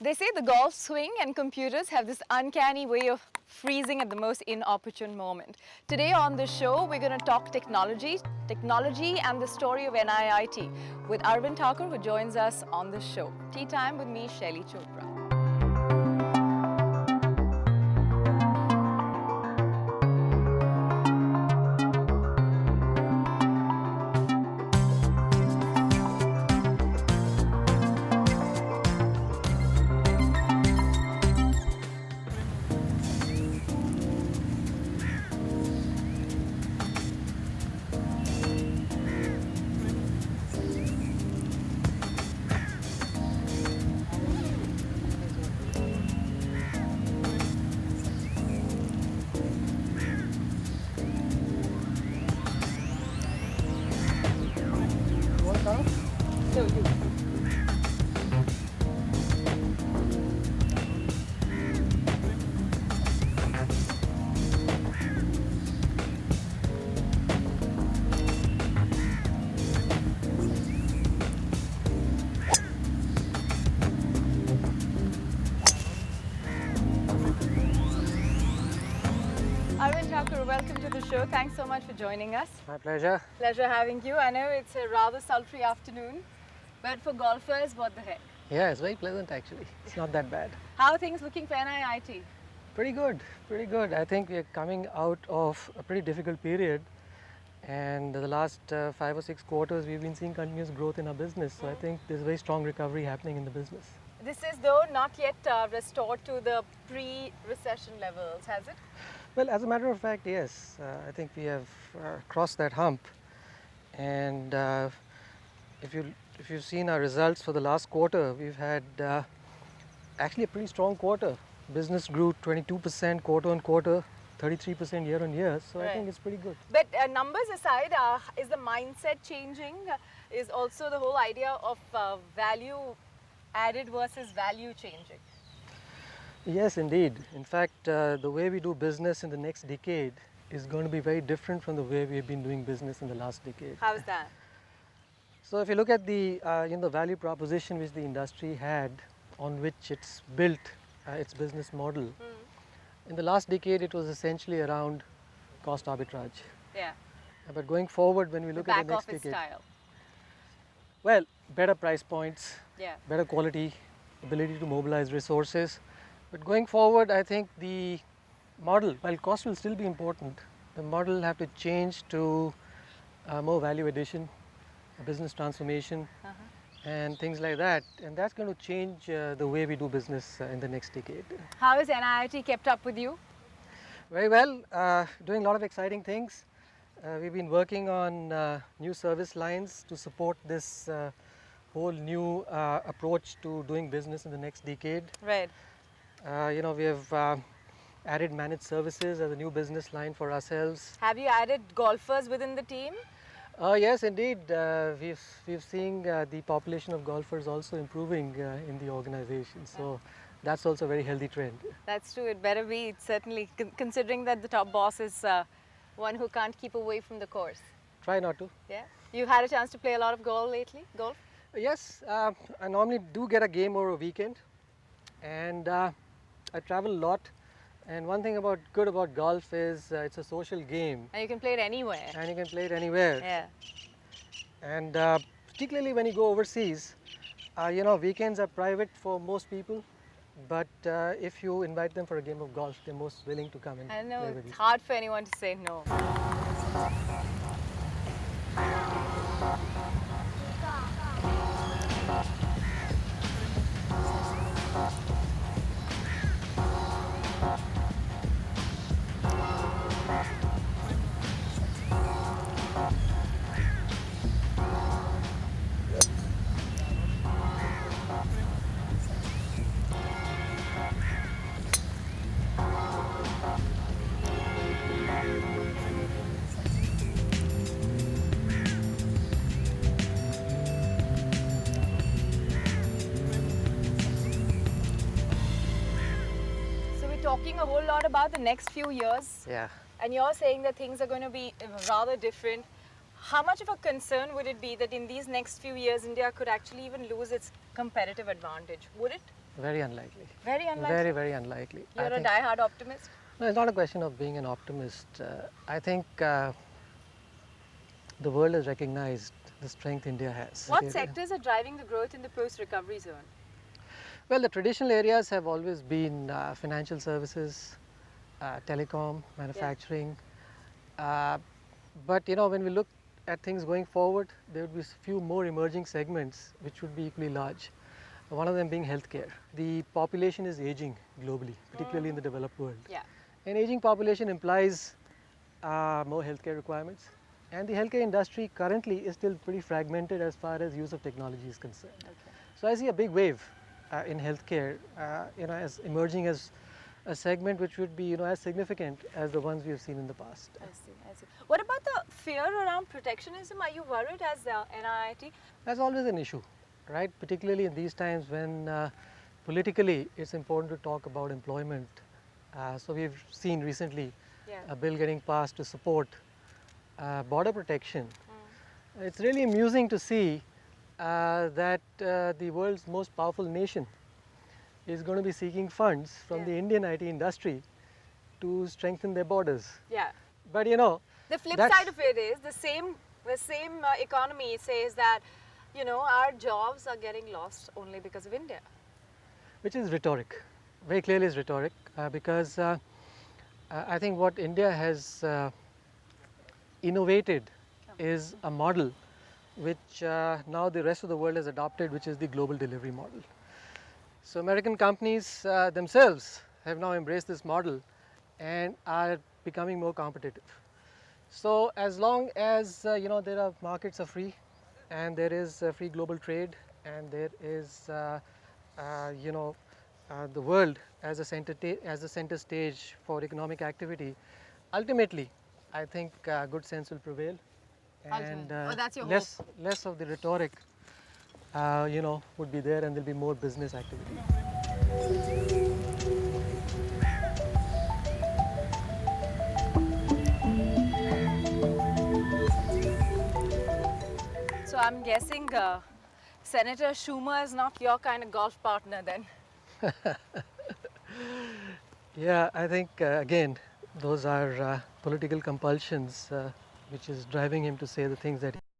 They say the golf swing and computers have this uncanny way of freezing at the most inopportune moment. Today on the show, we're going to talk technology and the story of NIIT with Arvind Thakur, who joins us on the show. Tea time with me, Shaili Chopra. No, you. Arvind Thakur, welcome to the show. Thanks so much for joining us. My pleasure. Pleasure having you. I know it's a rather sultry afternoon, but for golfers, what the heck? Yeah, it's very pleasant actually. It's not that bad. How are things looking for NIIT? Pretty good, pretty good. I think we're coming out of a pretty difficult period, and the last 5 or 6 quarters we've been seeing continuous growth in our business. So I think there's a very strong recovery happening in the business. This is though not yet restored to the pre-recession levels, has it? Well, as a matter of fact, yes. I think we have crossed that hump, and if you've seen our results for the last quarter, we've had actually a pretty strong quarter. Business grew 22% quarter on quarter, 33% year on year. So I think it's pretty good. But numbers aside, is the mindset changing? Is also the whole idea of value added versus value changing? Yes, indeed. In fact, the way we do business in the next decade is going to be very different from the way we've been doing business in the last decade. How's that? So if you look at the value proposition which the industry had, on which it's built its business model, in the last decade it was essentially around cost arbitrage. Yeah. But going forward, when we look at the next decade, style. well, better price points, Yeah. better quality, ability to mobilize resources. But going forward, I think the model, while cost will still be important, the model will have to change to more value addition, business transformation, and things like that. And that's going to change the way we do business in the next decade. How has NIIT kept up with you? Very well, doing a lot of exciting things. We've been working on new service lines to support this whole new approach to doing business in the next decade. Right. We have added managed services as a new business line for ourselves. Have you added golfers within the team? Yes, indeed. We've seen the population of golfers also improving in the organization. So that's also a very healthy trend. That's true. It better be. It's certainly considering that the top boss is one who can't keep away from the course. Try not to. Yeah. You've had a chance to play a lot of golf lately? Golf? Yes, I normally do get a game over a weekend, and I travel a lot. And one thing good about golf is it's a social game. And you can play it anywhere. And you can play it anywhere. Yeah. And particularly when you go overseas, weekends are private for most people. But if you invite them for a game of golf, they're most willing to come and I know play with you. it's hard for anyone to say no. Talking a whole lot about the next few years. Yeah. And you're saying that things are going to be rather different. How much of a concern would it be that in these next few years, India could actually even lose its competitive advantage? Would it? Very unlikely. Very unlikely. Very, very unlikely. You're I a think, die-hard optimist? no, it's not a question of being an optimist. I think the world has recognized the strength India has. What sectors are driving the growth in the post-recovery zone? Well, the traditional areas have always been financial services, telecom, manufacturing. But you know, when we look at things going forward, there would be a few more emerging segments which would be equally large. One of them being healthcare. The population is aging globally, particularly in the developed world. Yeah. An aging population implies more healthcare requirements, and the healthcare industry currently is still pretty fragmented as far as use of technology is concerned. Okay. So I see a big wave in healthcare, you know, as emerging as a segment which would be, you know, as significant as the ones we have seen in the past. I see, I see. What about the fear around protectionism? Are you worried as NIIT? That's always an issue, right? Particularly in these times when politically it's important to talk about employment. So we've seen recently a bill getting passed to support border protection. It's really amusing to see that the world's most powerful nation is going to be seeking funds from the Indian IT industry to strengthen their borders. Yeah. But you know, The flip that's- side of it is the same economy says that, you know, our jobs are getting lost only because of India. which is rhetoric, very clearly is rhetoric, because I think what India has innovated is a model which now the rest of the world has adopted, which is the global delivery model. So American companies themselves have now embraced this model and are becoming more competitive. So as long as you know, there are markets are free, and there is free global trade, and there is you know, the world as a center stage for economic activity, ultimately I think good sense will prevail, and Oh, that's your less of the rhetoric you know, would be there, and there'll be more business activity. So I'm guessing Senator Schumer is not your kind of golf partner then. Yeah, I think again, those are political compulsions which is driving him to say the things that